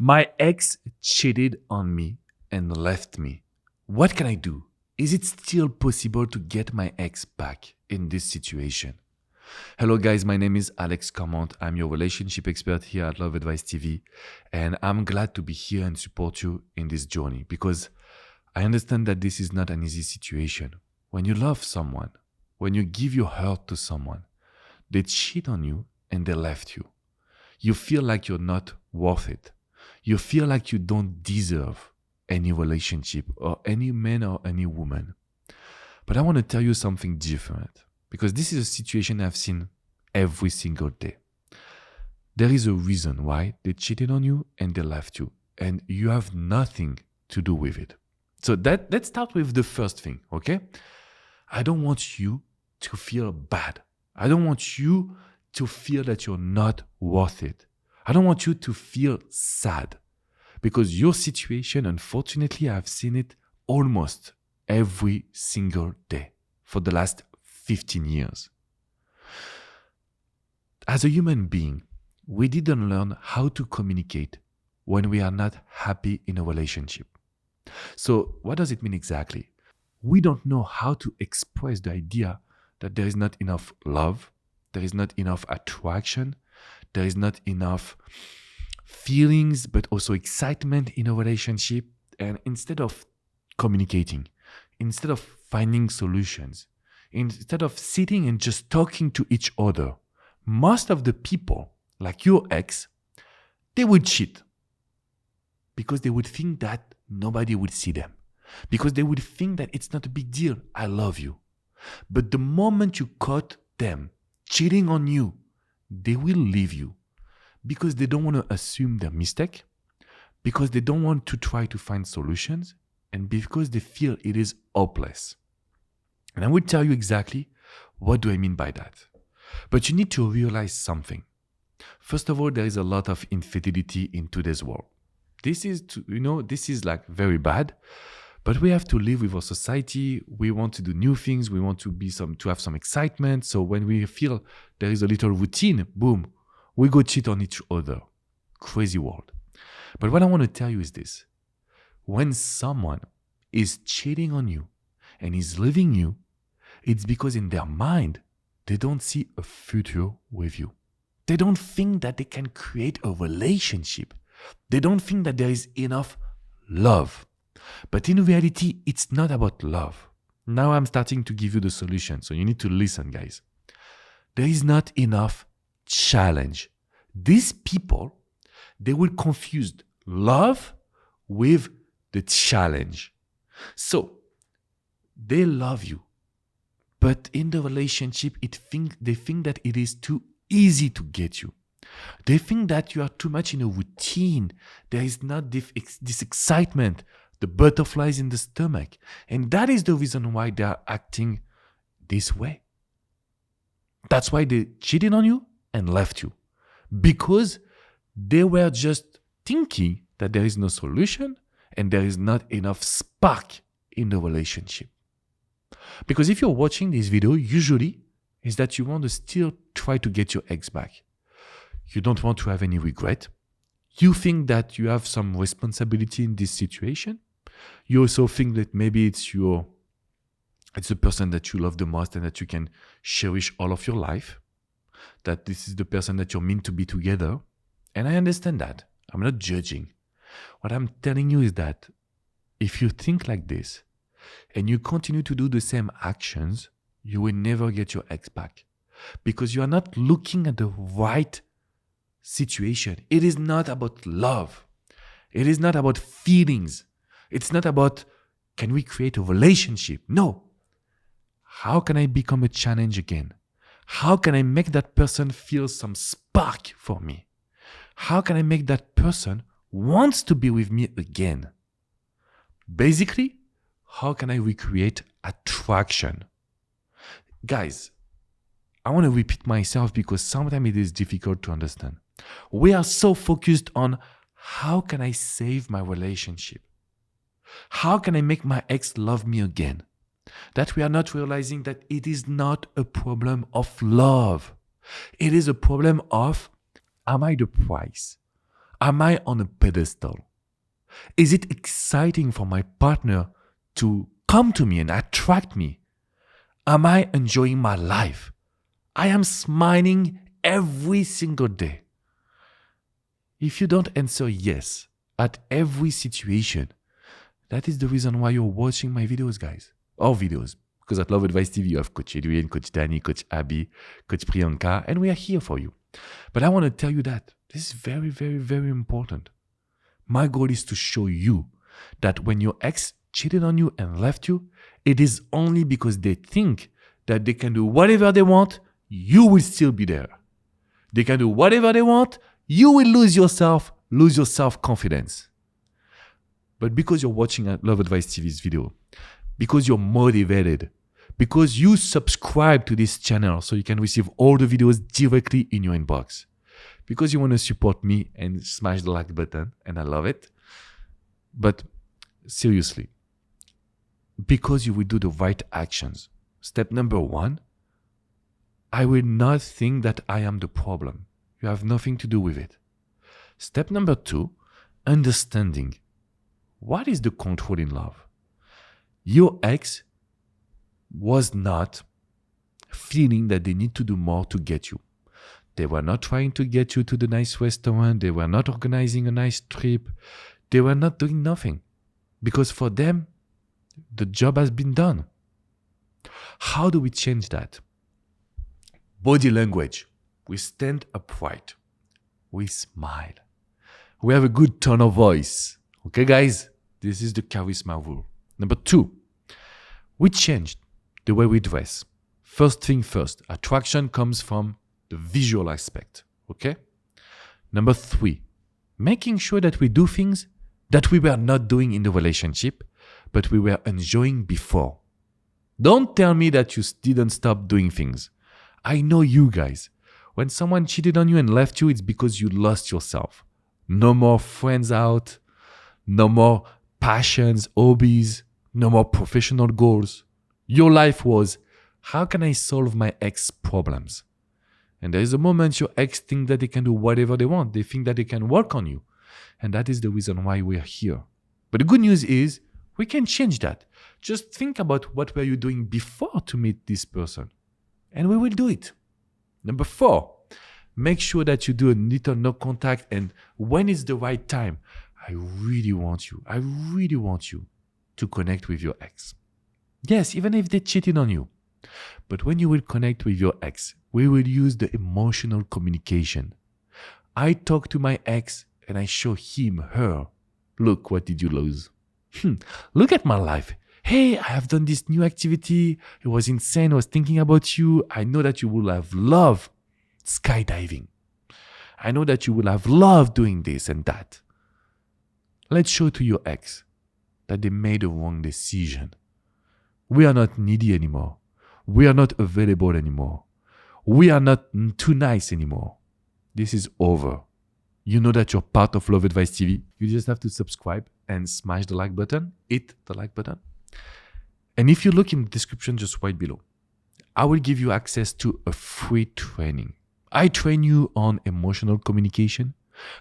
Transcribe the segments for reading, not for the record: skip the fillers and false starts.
My ex cheated on me and left me. What can I do? Is it still possible to get my ex back in this situation? Hello, guys. My name is Alex Comment. I'm your relationship expert here at Love Advice TV. And I'm glad to be here and support you in this journey because I understand that this is not an easy situation. When you love someone, when you give your heart to someone, they cheat on you and they left you. You feel like you're not worth it. You feel like you don't deserve any relationship or any man or any woman. But I want to tell you something different because this is a situation I've seen every single day. There is a reason why they cheated on you and they left you, and you have nothing to do with it. So let's start with the first thing, okay? I don't want you to feel bad. I don't want you to feel that you're not worth it. I don't want you to feel sad because your situation, unfortunately, I've seen it almost every single day for the last 15 years. As a human being, we didn't learn how to communicate when we are not happy in a relationship. So what does it mean exactly? We don't know how to express the idea that there is not enough love, there is not enough attraction, there is not enough feelings, but also excitement in a relationship. And instead of communicating, instead of finding solutions, instead of sitting and just talking to each other, most of the people, like your ex, they would cheat because they would think that nobody would see them, because they would think that it's not a big deal. I love you. But the moment you caught them cheating on you, they will leave you because they don't want to assume their mistake, because they don't want to try to find solutions, and because they feel it is hopeless. And I will tell you exactly what do I mean by that. But you need to realize something. First of all, there is a lot of infidelity in today's world. This is like very bad. But we have to live with our society. We want to do new things. We want to have some excitement. So when we feel there is a little routine, boom, we go cheat on each other. Crazy world. But what I want to tell you is this. When someone is cheating on you and is leaving you, it's because in their mind, they don't see a future with you. They don't think that they can create a relationship. They don't think that there is enough love. But in reality, it's not about love. Now I'm starting to give you the solution, so you need to listen, guys. There is not enough challenge. These people, they will confuse love with the challenge. So, they love you, but in the relationship, they think that it is too easy to get you. They think that you are too much in a routine. There is not this excitement, the butterflies in the stomach. And that is the reason why they are acting this way. That's why they cheated on you and left you. Because they were just thinking that there is no solution and there is not enough spark in the relationship. Because if you're watching this video, usually is that you want to still try to get your ex back. You don't want to have any regret. You think that you have some responsibility in this situation. You also think that maybe it's the person that you love the most and that you can cherish all of your life. That this is the person that you're meant to be together. And I understand that. I'm not judging. What I'm telling you is that if you think like this and you continue to do the same actions, you will never get your ex back because you are not looking at the right situation. It is not about love. It is not about feelings. It's not about, can we create a relationship? No. How can I become a challenge again? How can I make that person feel some spark for me? How can I make that person wants to be with me again? Basically, how can I recreate attraction? Guys, I want to repeat myself because sometimes it is difficult to understand. We are so focused on how can I save my relationship? How can I make my ex love me again? That we are not realizing that it is not a problem of love. It is a problem of, am I the price? Am I on a pedestal? Is it exciting for my partner to come to me and attract me? Am I enjoying my life? I am smiling every single day. If you don't answer yes at every situation, that is the reason why you're watching my videos, guys. Our videos. Because at Love Advice TV, you have Coach Adrian, Coach Danny, Coach Abby, Coach Priyanka, and we are here for you. But I want to tell you that this is very, very, very important. My goal is to show you that when your ex cheated on you and left you, it is only because they think that they can do whatever they want, you will still be there. They can do whatever they want, you will lose your self-confidence. But because you're watching Love Advice TV's video, because you're motivated, because you subscribe to this channel so you can receive all the videos directly in your inbox, because you want to support me and smash the like button, and I love it. But seriously, because you will do the right actions. Step number 1, I will not think that I am the problem. You have nothing to do with it. Step number 2, understanding. What is the control in love? Your ex was not feeling that they need to do more to get you. They were not trying to get you to the nice restaurant. They were not organizing a nice trip. They were not doing nothing. Because for them, the job has been done. How do we change that? Body language. We stand upright. We smile. We have a good tone of voice. Okay, guys? This is the charisma rule. Number 2, we changed the way we dress. First thing first, attraction comes from the visual aspect. Okay? Number 3, making sure that we do things that we were not doing in the relationship, but we were enjoying before. Don't tell me that you didn't stop doing things. I know you guys. When someone cheated on you and left you, it's because you lost yourself. No more friends out. No more passions, hobbies. No more professional goals. Your life was, how can I solve my ex problems? And there is a moment your ex think that they can do whatever they want. They think that they can work on you. And that is the reason why we're here. But the good news is, we can change that. Just think about what were you doing before to meet this person. And we will do it. Number 4, make sure that you do a little no contact, and when it's the right time, I really want you to connect with your ex. Yes, even if they cheated on you. But when you will connect with your ex, we will use the emotional communication. I talk to my ex and I show him, her, look, what did you lose? Look at my life. Hey, I have done this new activity. It was insane. I was thinking about you. I know that you will have loved skydiving. I know that you will have loved doing this and that. Let's show to your ex that they made a wrong decision. We are not needy anymore. We are not available anymore. We are not too nice anymore. This is over. You know that you're part of Love Advice TV. You just have to subscribe and smash the like button. Hit the like button. And if you look in the description just right below, I will give you access to a free training. I train you on emotional communication.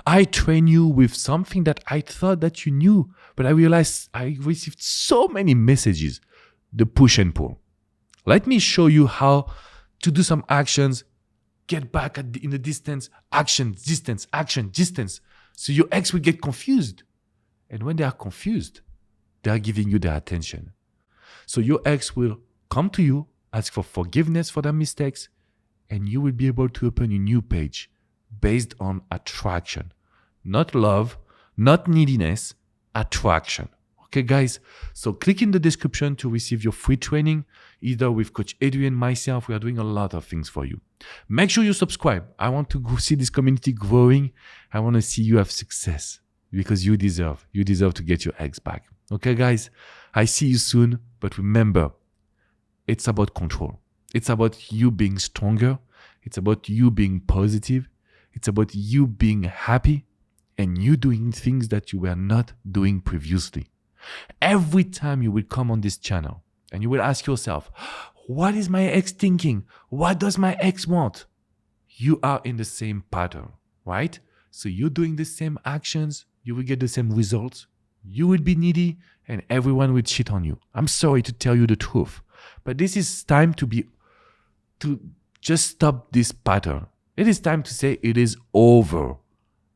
I train you with something that I thought that you knew, but I realized I received so many messages, the push and pull. Let me show you how to do some actions, get back in the distance, action, distance. So your ex will get confused. And when they are confused, they are giving you their attention. So your ex will come to you, ask for forgiveness for their mistakes, and you will be able to open a new page based on attraction. Not love, not neediness, attraction. Okay, guys? So click in the description to receive your free training, either with Coach Adrian and myself. We are doing a lot of things for you. Make sure you subscribe. I want to see this community growing. I want to see you have success because you deserve to get your ex back. Okay, guys? I see you soon, but remember, it's about control. It's about you being stronger. It's about you being positive. It's about you being happy and you doing things that you were not doing previously. Every time you will come on this channel and you will ask yourself, what is my ex thinking? What does my ex want? You are in the same pattern, right? So you're doing the same actions, you will get the same results. You will be needy and everyone will cheat on you. I'm sorry to tell you the truth, but this is time to just stop this pattern. It is time to say it is over.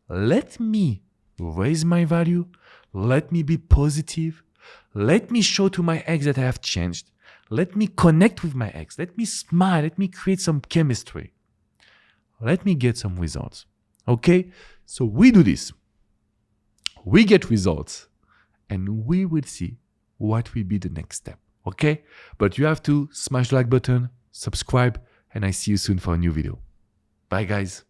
Let me raise my value. Let me be positive. Let me show to my ex that I have changed. Let me connect with my ex. Let me smile. Let me create some chemistry. Let me get some results. Okay? So we do this. We get results. And we will see what will be the next step. Okay? But you have to smash the like button, subscribe, and I see you soon for a new video. Bye, guys.